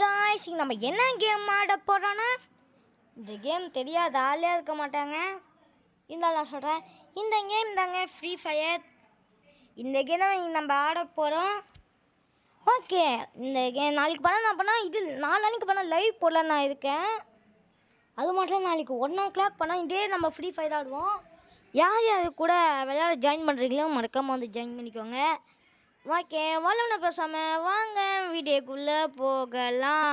Guys நம்ம என்ன game ஆட போகிறோன்னா இந்த கேம் தெரியாத ஆளே இருக்க மாட்டாங்க. இருந்தாலும் நான் சொல்கிறேன், இந்த கேம் தாங்க ஃப்ரீ ஃபயர். இந்த கேம் நம்ம ஆட போகிறோம். ஓகே, இந்த கேம் நாளைக்கு பண்ண நான் பண்ணால் இது நாளைக்கு பண்ணால் லைவ் போடல நான் இருக்கேன். அது மட்டும் நாளைக்கு 1 o'clock பண்ணால் இதே நம்ம ஃப்ரீ ஃபயர் ஆடுவோம். யார் யார் கூட விளையாட ஜாயின் பண்ணுறீங்களோ மறக்காமல் வந்து ஜாயின் பண்ணிக்கோங்க. ஓகே, வளவனை பேசாமல் வாங்க வீடியோக்குள்ளே போகலாம்.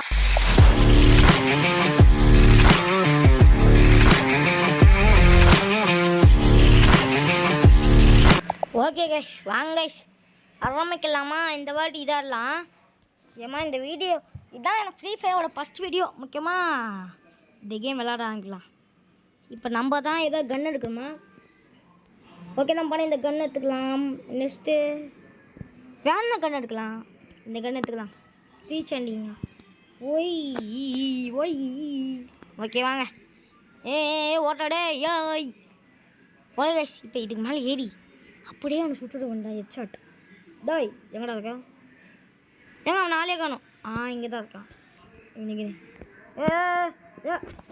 ஓகே கைஸ், வாங்க கைஸ் ஆரம்பிக்கலாமா? இந்த வாட்டி இதாடலாம். ஏமா இந்த வீடியோ இதான் எனக்கு ஃப்ரீ ஃபயரோட ஃபஸ்ட் வீடியோ. முக்கியமாக இந்த கேம் விளாட ஆரம்பிக்கலாம். இப்போ நம்ம தான் ஏதோ கன் எடுக்கணுமா? ஓகே, நம்ம பண்ண இந்த கன் எடுத்துக்கலாம். நெக்ஸ்ட்டு வேணா கன் எடுக்கலாம். இந்த கன் எடுத்துக்கலாம். தீச்சண்டிங்க ஒய் ஒய். ஓகே வாங்க. ஓட்டாடே ஓய் ஓய் கைஸ். இப்போ இதுக்கு மேலே ஏறி அப்படியே அவனை சுற்றுறது வந்தான் ஹெட்ஷாட். தாய் எங்கடா இருக்கான்? அவன் நாளே காணும். இங்கே தான் இருக்கான். இன்னைக்கு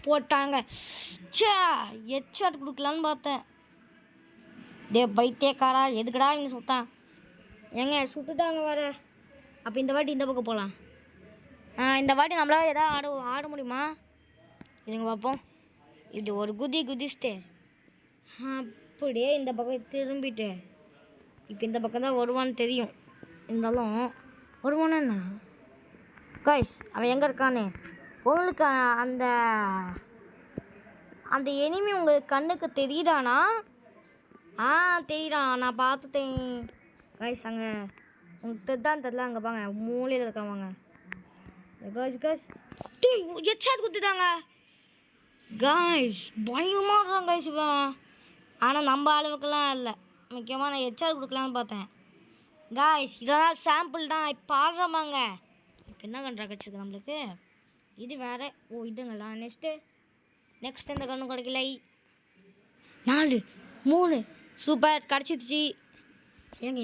போட்டாங்க. சே, ஹெட்ஷாட் கொடுக்கலான்னு பார்த்தேன். பைத்தியக்காரா, எதுக்கடா இங்கே சுட்டான்? சுட்டுட்டாங்க வேறு. அப்போ இந்த வாட்டி இந்த பக்கம் போகலாம். இந்த வாட்டி நம்மளால் எதாவது ஆட முடியுமா? இதுங்க பார்ப்போம். இப்படி ஒரு குதிச்சுட்டு அப்படியே இந்த பக்கம் திரும்பிட்டு இப்போ இந்த பக்கம் தான் வருவான்னு தெரியும். இருந்தாலும் வருவானா கைஸ்? அவன் எங்கே இருக்கானே? உங்களுக்கு அந்த அந்த எனிமி உங்களுக்கு கண்ணுக்கு தெரியுதானா? தெரியுறான், நான் பார்த்துட்டேன் கைஸ். அங்கே உங்களுக்கு தான் தெரில, அங்கே பாங்க மூலையில் இருக்காங்க கைஸ். கைஸ் ஹெட்ஷாட் கொடுத்துட்டாங்க கைஸ். பயமாக இருக்கான் கைஸ் இவன். ஆனால் நம்ம அளவுக்குலாம் இல்லை. முக்கியமாக நான் ஹெட்ஷாட் கொடுக்கலான்னு பார்த்தேன் கைஸ். இதெல்லாம் சாம்பிள் தான். இப்போ ஆடுறோமாங்க. இப்போ என்ன கண்ட்ரா கிடச்சிருக்கு நம்மளுக்கு? இது வேறு. இதுங்களா? நெக்ஸ்ட்டு இந்த கண்ணு கிடைக்கல. 4 3 சூப்பர் கிடச்சிருச்சு.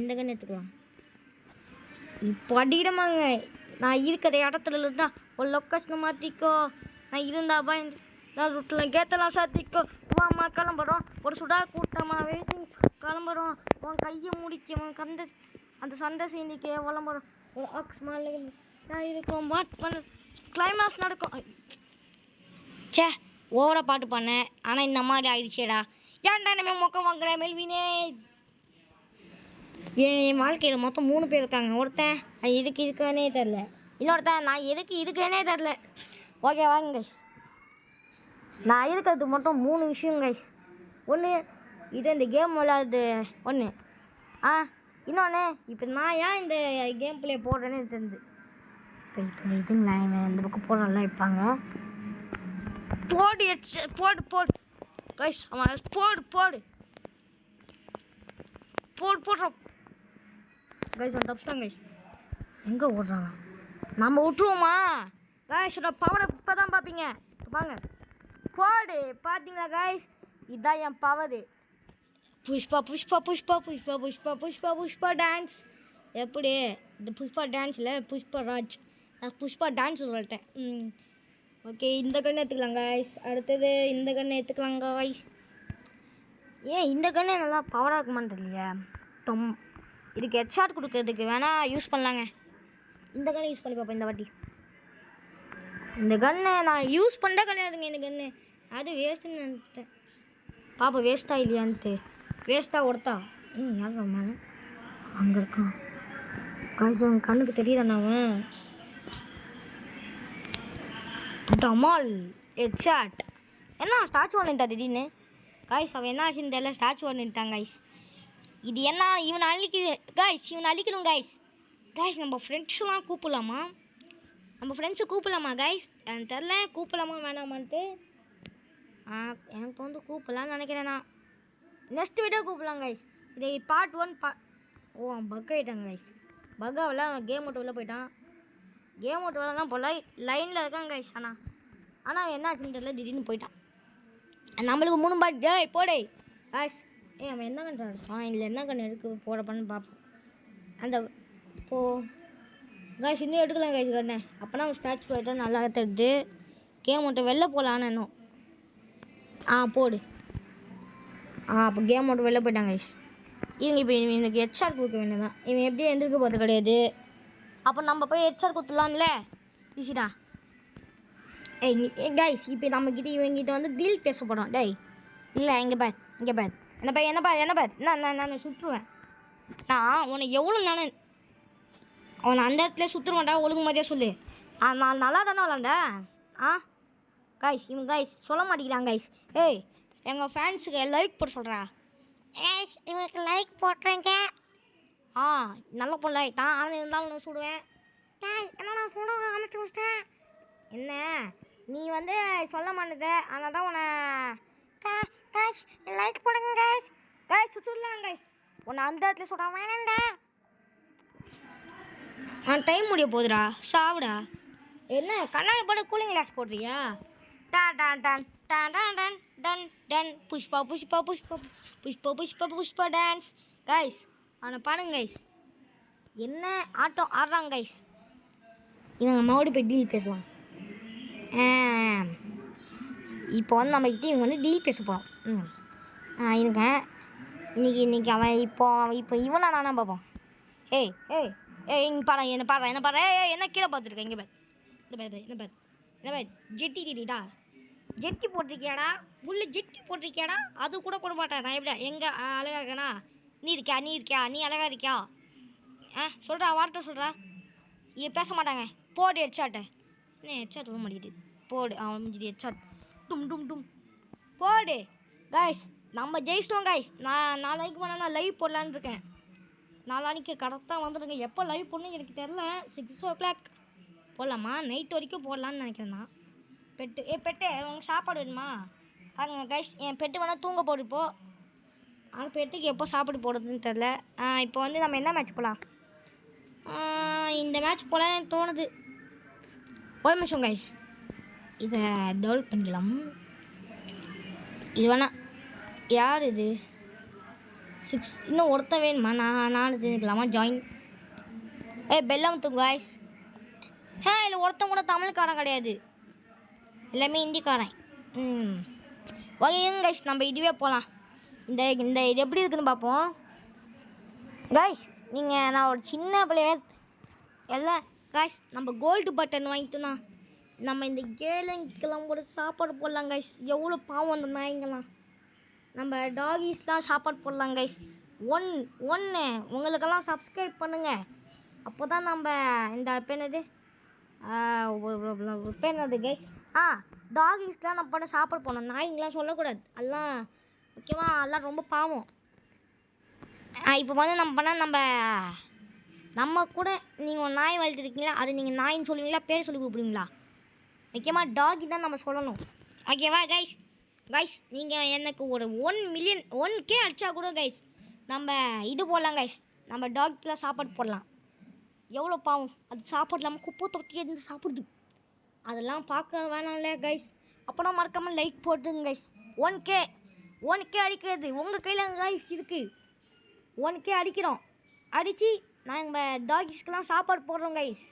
இந்த கண்ணு எடுத்துக்கலாம். இப்போ அடிக்கிறமாங்க. நான் இருக்கிற இடத்துல இருந்தால் ஒரு லொக்கேஷனை மாற்றிக்கோ. நான் இருந்தால் பயந்து ரூட்டில் கேத்தெல்லாம் சாத்திக்கோ. வாம்மா கிளம்புறோம். ஒரு சுடா கூட்டமாக கிளம்புறோம். உன் கையை முடிச்சு உன் அந்த சண்டை செய்திக்கு விளம்புறோம். ஒரு ஆக்ஸ் மேலே நான் இருக்கும் பாட் பண்ண கிளைமேக்ஸ் நடக்கும். சே, ஓவராக பாட்டு பண்ணேன். ஆனால் இந்த மாதிரி ஆயிடுச்சேடா. ஏன்டா நம்ம மொக்கம் வாங்குற மெல்வினே? என் வாழ்க்கையில் மொத்தம் 3 பேர் இருக்காங்க. ஒருத்தன் இதுக்குன்னே தெரில. இன்னொருத்தன் நான் இதுக்குன்னே தெரில. ஓகே வாங்க கைஸ். நான் இருக்கிறது மட்டும் 3 விஷயம் கைஸ். ஒன்று இது இந்த கேம் விளையாடுறது ஒன்று. இன்னொன்று இப்போ நான் ஏன் இந்த கேம் பிளே போடுறேன்னு தெரிஞ்சு இப்போ இது நான் இந்த பக்கம் போடுறலாம் வைப்பாங்க. போடு கைஸ். அவன் போடுறோம் கைஸ். அவன் தப்புதான் கைஸ். எங்கே ஓடுறாங்க? நம்ம விட்டுருவோமா கைஸோட பவரை இப்போ தான் பார்ப்பீங்க. வாங்க போடு. பார்த்தீங்களா கைஸ்? இதுதான் என் பவர். புஷ்பா புஷ்பா புஷ்பா புஷ்பா புஷ்பா புஷ்பா புஷ்பா டான்ஸ். எப்படி இந்த புஷ்பா டான்ஸில் புஷ்பராஜ், நான் புஷ்பா டான்ஸ் சொல்லிட்டேன். ஓகே, இந்த கண்ணை எடுத்துக்கலாம் கைஸ். அடுத்தது இந்த கண்ணை எடுத்துக்கலாம் கைஸ். இந்த கண்ணை நல்லா பவராக இருக்குமான்னு தெரியலையா? இதுக்கு ஹெட்ஷாட் கொடுக்கறதுக்கு வேணால் யூஸ் பண்ணலாங்க. இந்த கண்ணை யூஸ் பண்ணி பார்ப்பேன் இந்த வாட்டி. இந்த கன்னை நான் யூஸ் பண்ணுற கிடையாதுங்க. இந்த கன்று அது வேஸ்ட்டுன்னு நினைத்தேன். பாப்பா வேஸ்ட்டாக இல்லையான்ட்டு. வேஸ்ட்டாக ஒருத்தா யார் மேலே அங்கே இருக்கான் கைஸ். அவன் கண்ணுக்கு தெரியல. அவன் டமால் ஹெட்ஷாட். என்ன ஸ்டாச்சு ஒன்றுட்டா திடீர்னு கைஸ்? அவன் என்ன ஆச்சுன்னு தெரியல, ஸ்டாச்சு ஒன்றுட்டான் கைஸ். இது என்ன? இவனை அழிக்குது கைஸ். இவனை அழிக்கணும் கைஸ். நம்ம ஃப்ரெண்ட்ஸ்லாம் கூப்பிடலாமா? நம்ம ஃப்ரெண்ட்ஸை கூப்பிடலாமா கைஸ்? எனக்கு தெரில கூப்பிடலாமா வேணாமான்ட்டு. எனக்கு வந்து கூப்பிடலான்னு நினைக்கிறேன். நான் நெக்ஸ்ட் வீடியோ கூப்பிடலாம் கைஸ். இது பார்ட் 1 பக் ஆகிட்டாங்க கைஸ். பக்காவில் கேம் விட்டு வெளில போயிட்டான். கேம் விட்டு வெளிலாம் போல லைனில் இருக்கான் கைஸ். ஆனால் என்ன ஆச்சுன்னு தெரியல, திடீர்னு போயிட்டான். நம்மளுக்கு 3 பாட் போடே கைஸ். அவன் என்ன கண்ணா இருப்பான்? இல்லை என்ன கண்ணு எடுக்க போடப்பான்னு பார்ப்போம். அந்த கைஸ் இன்னும் எடுக்கலாம் கைஸ் கண்ணே. அப்போனா அவன் ஸ்டாச்சு போயிட்டா நல்லா தெரியுது. கேம் விட்டு வெளில போகலான்னு இன்னும். போடு. அப்போ கேம் விட்டு வெளில போயிட்டாங்க கைஸ். இதுங்க இப்போ இவனுக்கு ஹெச்ஆர் கொடுக்க வேண்டியதான். இவன் எப்படியும் எந்திரிக்க போகிறது கிடையாது. அப்போ நம்ம போய் ஹெச்ஆர் கொடுத்துடலாம்ல. ஈஸிடா. கைஸ் இப்போ நம்மக்கிட்ட இவங்கிட்ட வந்து டீல் பேச போகிறோம். டேய் இல்லை இங்கே பார் என்ன பார் நான் சுற்றுவேன். நான் உன்னை எவ்வளோ அவனை அந்த இடத்துல சுற்றுருவான்டா. ஒழுங்கு மாதிரியே சொல்லு. நான் நல்லா தானே விளாண்டா. கைஸ் இவன் கைஸ் சொல்ல மாட்டேங்கிறான் கைஸ். எங்கள் ஃபேன்ஸுக்கு லைக் போட சொல்கிறா. இவனுக்கு லைக் போட்டுறேங்க. நல்லா போடல தான். ஆனால் இருந்தாலும் நான் சுடுவேன். என்ன நான் சுட ஆரம்பிச்சு வச்சிட்டேன். என்ன நீ வந்து சொல்ல மாட்டேத. ஆனால் தான் உன்னை கைஸ் லைக் போடுங்க கைஸ் சுற்றுலாம் கைஸ். உன்னை அந்த இடத்துல சுட வேணாண்டா. டைம் முடிய போகுதுடா. சாவுடா. என்ன கண்ணாடி போட்டு கூலிங் கிளாஸ் போடுறியா? டான் டான் டான் டான் டான் டான் டன் டன் புஷ்பா புஷ்பா புஷ்பா புஷ்பா புஷ்பா புஷ்பா டான்ஸ். கைஸ் அவனை பாருங்க கைஸ். என்ன ஆட்டம் ஆடுறாங்க கைஸ். இவங்க மறுபடியும் போய் டீல் பேசலாம். இப்போ வந்து நம்மக்கிட்ட இவங்க வந்து டீல் பேச போகிறோம். இன்னைக்கு அவன் இப்போ இவனா நானா பார்ப்போம். இங்கே பாரு என்ன பாரு என்ன கீழே பார்த்துருக்கேன். இங்கே பாரு என்ன பாரு ஜெட்டி தெரியுதா? ஜெட்டி போட்டிருக்கியாடா. உள்ள ஜெட்டி போட்டிருக்கியாடா. அது கூட போட மாட்டேன் நான். எப்படியா எங்கே அழகாக இருக்கேனா? நீ இருக்கியா நீ அழகாக இருக்கியா? சொல்கிறா வார்த்தை சொல்கிறா. இவன் பேச மாட்டாங்க. போடு ஹெட்ஷாட்டை. என்ன ஹெட்ஷாட் விட மாட்டேங்குது. போடு அவன் முடிஞ்சுது ஹெட்ஷாட். டும் டும் டும் போடு. கைஸ் நம்ம ஜெயிச்சிட்டோம் கைஸ். நான் லைக் பண்ணா லைவ் போடலான்னு இருக்கேன். நாளானிக்கு கரெக்டாக வந்துடுங்க. எப்போ லைவ் போடணும் எனக்கு தெரில. 6 o'clock போடலாமா? நைட் வரைக்கும் போடலான்னு நினைக்கிறேன் நான். பெட்டு உங்களுக்கு சாப்பாடு வேணுமா? பாருங்க கைஸ் என் பெட்டு வேணால் தூங்க போடுப்போ. அந்த பெட்டுக்கு எப்போ சாப்பாடு போடுறதுன்னு தெரில. இப்போ வந்து நம்ம என்ன மேட்ச் போகலாம்? இந்த மேட்ச் போகலான்னு தோணுது. ஒரு நிமிஷம் கைஸ் இதை டெவலப் பண்ணிக்கலாம். இது வேணா யார் இது 6 இன்னும் ஒருத்தன் வேணுமா? நான் தெரிஞ்சுக்கலாமா? ஜாயின் பெல்லம் தூங்க கைஸ். இல்லை ஒருத்தன் கூட தமிழ்காரன் கிடையாது. எல்லாமே ஹிந்திக்காரன். ஓகேங்க கைஸ் நம்ம இதுவே போகலாம். இந்த இது எப்படி இருக்குதுன்னு பார்ப்போம் கைஸ். நான் ஒரு சின்ன பிள்ளைய எல்லாம் கைஸ் நம்ம கோல்டு பட்டன் வாங்கிட்டோன்னா நம்ம இந்த ஏழைங்கெல்லாம் கூட சாப்பாடு போடலாம் கைஸ். எவ்வளோ பாவம் அந்த நாய்ங்கெல்லாம். நம்ம டாகிஸ்லாம் சாப்பாடு போடலாம் கைஸ். ஒன்று உங்களுக்கெல்லாம் சப்ஸ்கிரைப் பண்ணுங்கள். அப்போ தான் நம்ம இந்த பேனது கைஸ் டாகிஸ்லாம் நம்ம பண்ண சாப்பாடு போடணும். நாய்ங்களாம் சொல்லக்கூடாது. எல்லாம் முக்கியமாக அதெல்லாம் ரொம்ப பாவம். இப்போ வந்து நம்ம பண்ணால் நம்ம கூட நீங்கள் ஒரு நாய் வளர்த்துருக்கீங்களா? அது நீங்கள் நாயின்னு சொல்லுவீங்களா? பேர் சொல்லி கூப்பிடுவீங்களா? முக்கியமாக டாகி தான் நம்ம சொல்லணும். ஓகேவா கைஸ் நீங்கள் எனக்கு ஒரு 1 million 1K அடித்தா கூட கைஸ் நம்ம இது போடலாம் கைஸ். நம்ம டாக்லாம் சாப்பாடு போடலாம். எவ்வளோ பாவம் அது சாப்பாடு இல்லாமல் குப்பை தொட்டி இருந்து சாப்பிடுது. அதெல்லாம் பார்க்க வேணாம்ல கைஸ். அப்போனா மறக்காமல் லைக் போட்டுங்க கைஸ். 1K அடிக்கிறது உங்கள் கையில் கைஸ் இருக்குது. 1K அடிக்கிறோம். அடித்து நாங்கள் டாகிஸ்க்கெலாம் சாப்பாடு போடுறோம் கைஸ்.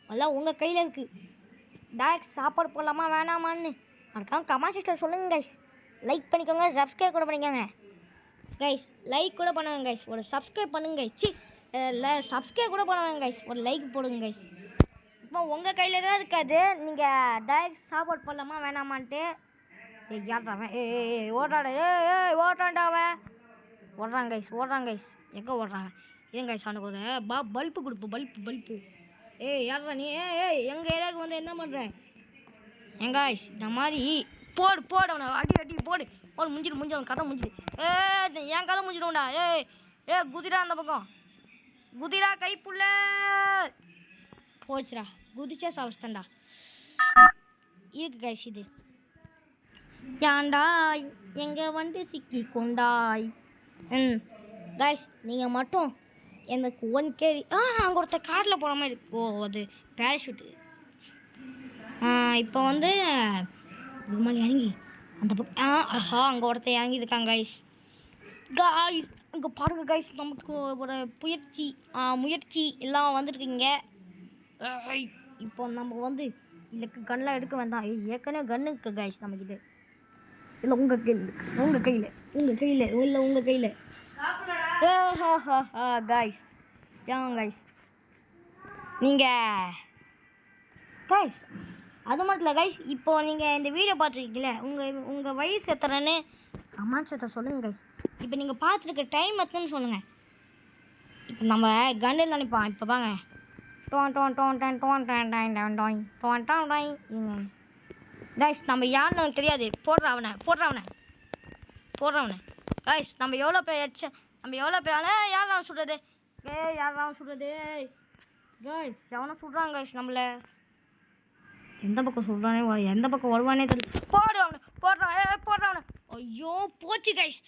அதெல்லாம் உங்கள் கையில் இருக்குது. டாக்ஸ் சாப்பாடு போடலாமா வேணாமான்னு மறக்காம கமெண்ட் செக்ஷனில் சொல்லுங்கள் கைஸ். லைக் பண்ணிக்கோங்க. சப்ஸ்கிரைப் கூட பண்ணிக்கோங்க கைஸ். லைக் கூட பண்ணுவேங்க கைஸ். ஒரு சப்ஸ்கிரைப் பண்ணுங்க கைஸ். சப்ஸ்கிரைப் கூட பண்ணுவேங்க கைஸ். ஒரு லைக் போடுங்க கைஸ். இப்போ உங்கள் கையில் தான் இருக்காது. நீங்கள் டாக்ஸ் சாப்பாடு போடலாமா வேணாமான்ட்டு ஏன்றாவன் ஓடுறாட ஓடுறான்டாவன் ஓடுறாங்க கைஸ். எங்கே ஓடுறாங்க? ஏன் கைஸ் அவனுக்கு ஒரு பல்ப்பு கொடுப்போம். பல்ப்பு யாரா நீ? எங்கள் ஏரியாவுக்கு வந்து என்ன பண்ணுறேன்? கைஸ் இந்த மாதிரி போடு அவனை அடி போடு முடிஞ்சிடும் கதை முடிஞ்சிடு. என் கதை முடிஞ்சிடும்டா. குதிரா அந்த பக்கம் குதிரா கைப்புள்ள போச்சுடா. குதிச்சா சாவஸ்தான்டா. இருக்கு கைஸ் இது யாண்டாய் எங்கே வந்து சிக்கி கொண்டாய். கைஸ் நீங்கள் மட்டும் எனக்கு 1K அங்கே ஒருத்தர் காட்டில் போகிற மாதிரி இருக்கு. அது பேராஷூட்டு. இப்போ வந்து இது மாதிரி இறங்கி அந்த பக்கம் அங்கே ஒருத்தர் இறங்கி இருக்காங்க கைஸ். அங்கே பாருங்க கைஸ். நமக்கு ஒரு முயற்சி எல்லாம் வந்துருக்குங்க. இப்போ நம்ம வந்து இதுக்கு கன்லாம் எடுக்க வேண்டாம். ஏற்கனவே கன்று இருக்கு கைஸ் நமக்கு. இது இல்லை உங்கள் கையில் உங்கள் கையில் இல்லை உங்கள் கையில் கைஸ் ஏன் கைஸ் நீங்கள் கைஸ் அது மட்டும் இல்லை கைஸ். இப்போது நீங்கள் இந்த வீடியோ பார்த்துருக்கீங்களே, உங்கள் வயசு எத்தனைன்னு கமெண்ட்ஸ் எத்த சொல்லுங்கள் கைஸ். இப்போ நீங்கள் பார்த்துருக்க டைம் எத்தனைன்னு சொல்லுங்கள். இப்போ நம்ம கண்டில் நினைப்பான். இப்போ வாங்க இதுங்க கைஸ், நம்ம யாருன்னு எனக்கு தெரியாது. போடுறவனை கைஸ். நம்ம எவ்வளோ பேர் யாரெல்லாம் சுடுறது கைஸ். எவனை சுடுறாங்க கைஸ் நம்மளை. எந்த பக்கம் சுடுறானே, எந்த பக்கம் வருவானே தெரியல. போடுறவனை ஐயோ போச்சு கைஸ்.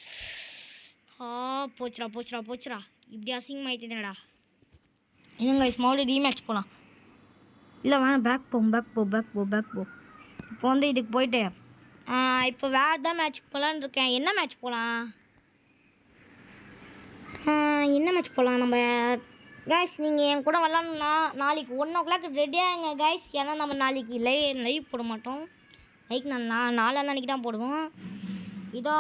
போச்சுடா இப்படி அசிங்கமாயிட்டேனேடா. என்னங்க கைஸ், மறுபடியும் ரீமேட்ச் போகலாம். இல்லை வேணாம், பேக் போ. இப்போ வந்து இதுக்கு போயிட்டு இப்போ வேறு தான் மேட்ச் போகலான்னு இருக்கேன். என்ன மேட்ச் போகலாம் நம்ம கைஸ்? நீங்கள் என் கூட விளாட்ணுன்னா நாளைக்கு 1 o'clock ரெடியாகுங்க கைஸ். ஏன்னா நம்ம நாளைக்கு லைவ் போட மாட்டோம். நான் நாளைக்கு தான் போடுவோம். இதோ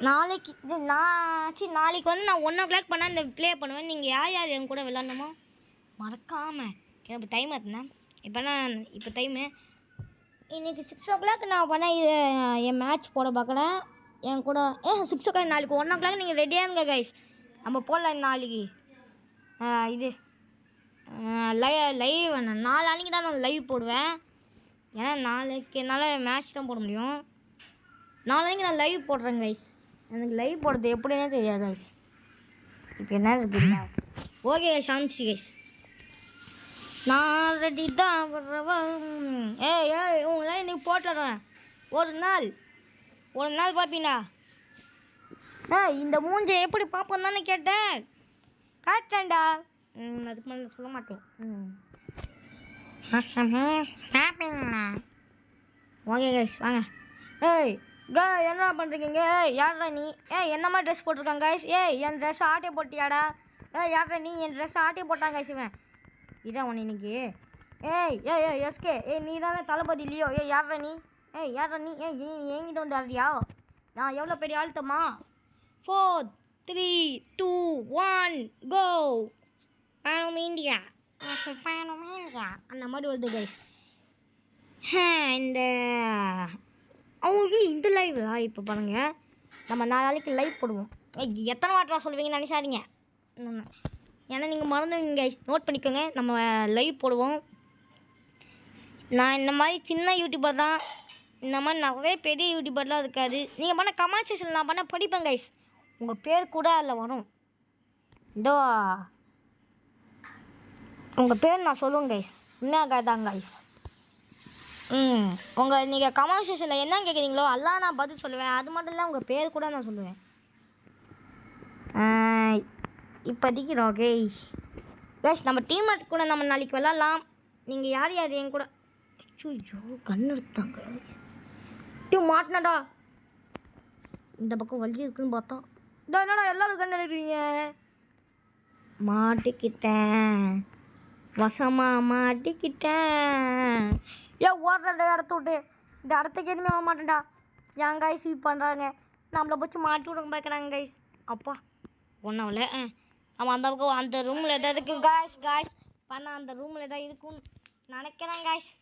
நாளைக்கு வந்து நான் 1 o'clock பண்ணால் இந்த ப்ளே பண்ணுவேன். நீங்கள் யார் என் கூட விளாட்ணுமோ மறக்காமல். இப்போ டைம் ஆச்சுண்ணேன். இப்போ டைமு இன்றைக்கி 6 o'clock நான் பண்ணேன். இது என் மேட்ச் போட பார்க்குறேன் என் கூட. 6 o'clock நாளைக்கு 1 o'clock நீங்கள் ரெடியாக இருங்க கைஸ். நம்ம போடலாம் நாளைக்கு. இது லைவ் வேணாம், நாளைக்கு தான் நான் லைவ் போடுவேன். ஏன்னா நாளைக்கு என்னால் மேட்ச் தான் போட முடியும். நாளைக்கு நான் லைவ் போடுறேன் கைஸ். எனக்கு லைவ் போடுறது எப்படின்னே தெரியாது கைஸ். இப்போ என்ன இருக்குங்களா? ஓகே கைஸ், ஆரம்பிச்சு கைஸ். நான் ரெடி தான் உங்களாம் இன்றைக்கி போட்டுறேன். ஒரு நாள் பார்ப்பீங்களா? இந்த மூஞ்சை எப்படி பார்ப்போம் தானே காட்டேன்டா. அதுக்கு மேலே சொல்ல மாட்டேன். பார்ப்பீங்களா? ஓகே கைஸ் வாங்க. என்ன பண்ணுறீங்க? யாரா நீ? என்ன மாதிரி ட்ரெஸ் போட்டிருக்காங்க கைஸ்? என் ட்ரெஸ் ஆட்டே போட்டியாடா? யாரா நீ? என் ட்ரெஸ் ஆட்டே போட்டாங்க கைஸ். இதான் ஒன்று இன்னைக்கு. எஸ்கே நீ தானே தளபதி இல்லையோ? யாரா நீ? எங்கிட்ட வந்து ஆடுறியா? நான் எவ்வளோ பெரிய ஆழ்த்தமா? 4 3 2 1 கோ. பேனும் இந்தியா அந்த மாதிரி வருது கைஸ். இந்த லைவ் இப்போ பாருங்கள். நம்ம நாளைக்கு லைவ் போடுவோம். எத்தனை வாட்டரா சொல்லுவீங்கன்னு நினைச்சாதீங்க. ஏன்னா நீங்கள் மறந்துடுவீங்க கைஸ். நோட் பண்ணிக்கோங்க. நம்ம லைவ் போடுவோம். நான் இந்த மாதிரி சின்ன யூடியூபர் தான். இந்த மாதிரி நிறைய பெரிய யூடியூபர்லாம் இருக்காது. நீங்கள் பண்ண கமெண்ட் செக்ஷன் நான் பண்ண படிப்பேன் கைஸ். உங்கள் பேர் கூட அதில் வரும். இதோ உங்கள் பேர் நான் சொல்லுவேன் கைஸ். உண்மையாக தான் கைஸ். நீங்கள் கமெண்ட் செக்ஷனில் என்ன கேட்குறீங்களோ அதெல்லாம் நான் பதில் சொல்லுவேன். அது மட்டும் இல்லை உங்கள் பேர் கூட நான் சொல்லுவேன். இப்போதைக்கு கைஸ் நம்ம டீம்மேட் கூட நம்ம நாளைக்கு விளாட்லாம். நீங்கள் யார் என் கூட ஐயோ கண் எடுத்தாங்க மாட்டினாடா. இந்த பக்கம் வலி இருக்குன்னு பார்த்தோம். என்னடா எல்லோரும் கண் எடுக்கிறீங்க? மாட்டிக்கிட்டேன், வசமாக மாட்டிக்கிட்டேன். ஓடுறா இடத்த விட்டு. இந்த இடத்துக்கு எதுவுமே ஆக மாட்டேன்டா. ஏன் கைஸ் இது பண்ணுறாங்க? நம்மளை பிடிச்சி மாட்டி விட பார்க்குறாங்க கைஸ். அப்பா ஒன்றாவில் நம்ம அந்த பக்கம் அந்த ரூமில் எதாவது இருக்குது காய்ஸ் பண்ண. அந்த ரூமில் எதாவது இருக்குன்னு நினைக்கிறேன் காய்ஸ்.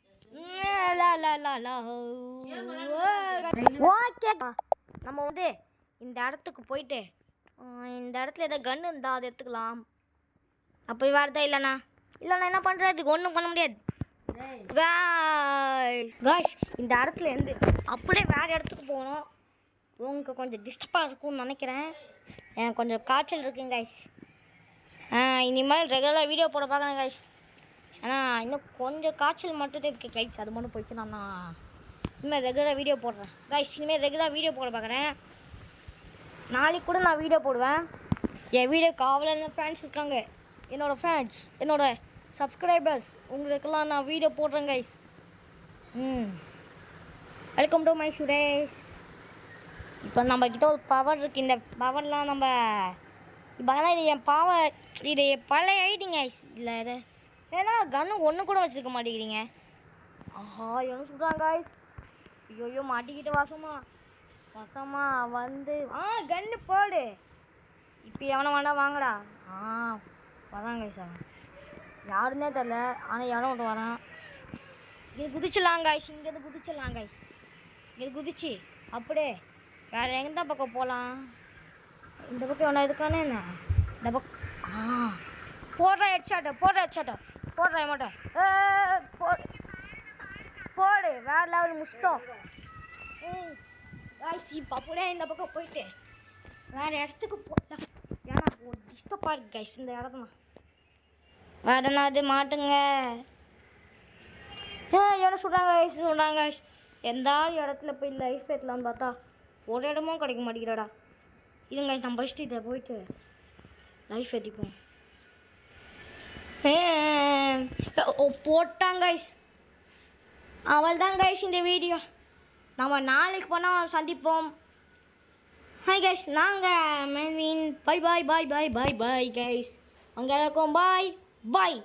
ஓகே நம்ம வந்து இந்த இடத்துக்கு போயிட்டு இந்த இடத்துல எதாவது கன்று இருந்தால் அதை எடுத்துக்கலாம். அப்படி வரதா இல்லைண்ணா என்ன பண்ணுறதுக்கு ஒன்றும் பண்ண முடியாது காய்ஸ். இந்த இடத்துல இருந்து அப்படியே வேறு இடத்துக்கு போகணும். உங்களுக்கு கொஞ்சம் டிஸ்டர்பாக இருக்கும்னு நினைக்கிறேன். எனக்கு கொஞ்சம் காய்ச்சல் இருக்குங்க காய்ஸ். இனிமேல் ரெகுலராக வீடியோ போட பார்க்குறேன் காய்ஸ். ஏன்னா இன்னும் கொஞ்சம் காய்ச்சல் மட்டும் தான் இருக்குது காய்ஸ். அது மட்டும் போயிடுச்சு. நான் இனிமேல் ரெகுலராக வீடியோ போடுறேன் காய்ஸ். இனிமேல் ரெகுலராக வீடியோ போட பார்க்குறேன். நாளைக்கு கூட நான் வீடியோ போடுவேன். என் வீடியோ காவலான ஃபேன்ஸ் இருக்காங்க. என்னோடய ஃபேன்ஸ், என்னோடய சப்ஸ்கிரைபர்ஸ், உங்களுக்கெல்லாம் நான் வீடியோ போடுறேன் guys. Welcome to my Suresh. இப்போ நம்மக்கிட்ட ஒரு பவர் இருக்குது. இந்த பவர்லாம் நம்ம இப்போ ஆனால் இது என் இது பழைய ஐடிங்க இல்லை இது ஏன்னா கன்று ஒன்று கூட வச்சுருக்க மாட்டேங்கிறீங்க. ஆஹா என்ன சொல்கிறாங்க காய்ஸ். ஐயோ மாட்டிக்கிட்டு வசமா வந்து கன்று போடு. இப்போ எவனை வேணா வாங்கடா. வரான் காய்ஸ். அவன் யாருன்னே தெரில, ஆனால் எவனை விட்டு வரான். இங்கே குதிச்சிடலாம் காய்ஸ். இங்கேருந்து குதிச்சிடலாம் காய்ஸ். இங்கே குதிச்சு அப்படியே வேறு எந்த பக்கம் போகலாம். இந்த பக்கம் எவனா இருக்கானே என்ன இந்த பக்கம் போடுற ஹெட்ஷாட்டை போடுற மாட்டேன் போடு வேறு லெவல் முஷ்டம். காய்ஸ் இப்போ அப்படியே இந்த பக்கம் போயிட்டு வேறு இடத்துக்கு போட்டேன். ஏன்னா ஒரு டிஸ்டர்பாக இருக்கு காய்ஸ் இந்த இடத்துல. வேறு என்ன அது மாட்டுங்க. என்ன சொல்கிறாங்க காய்ஸ் எந்த இடத்துல போய் லைஃப் ஏற்றலான்னு பார்த்தா ஒரு இடமும் கிடைக்க மாட்டேங்கிறடா. இதுங்க நம்ம ஃபஸ்ட்டு இதை போயிட்டு லைஃப் ஏற்றிப்போம். போட்டாங்க கைஸ். அவள் தான் கைஸ் இந்த வீடியோ. நம்ம நாளைக்கு போனால் சந்திப்போம். ஹாய் கைஸ், நாங்கள் மெல்வின். Bye guys. அங்கே எல்லாருக்கும் பாய்.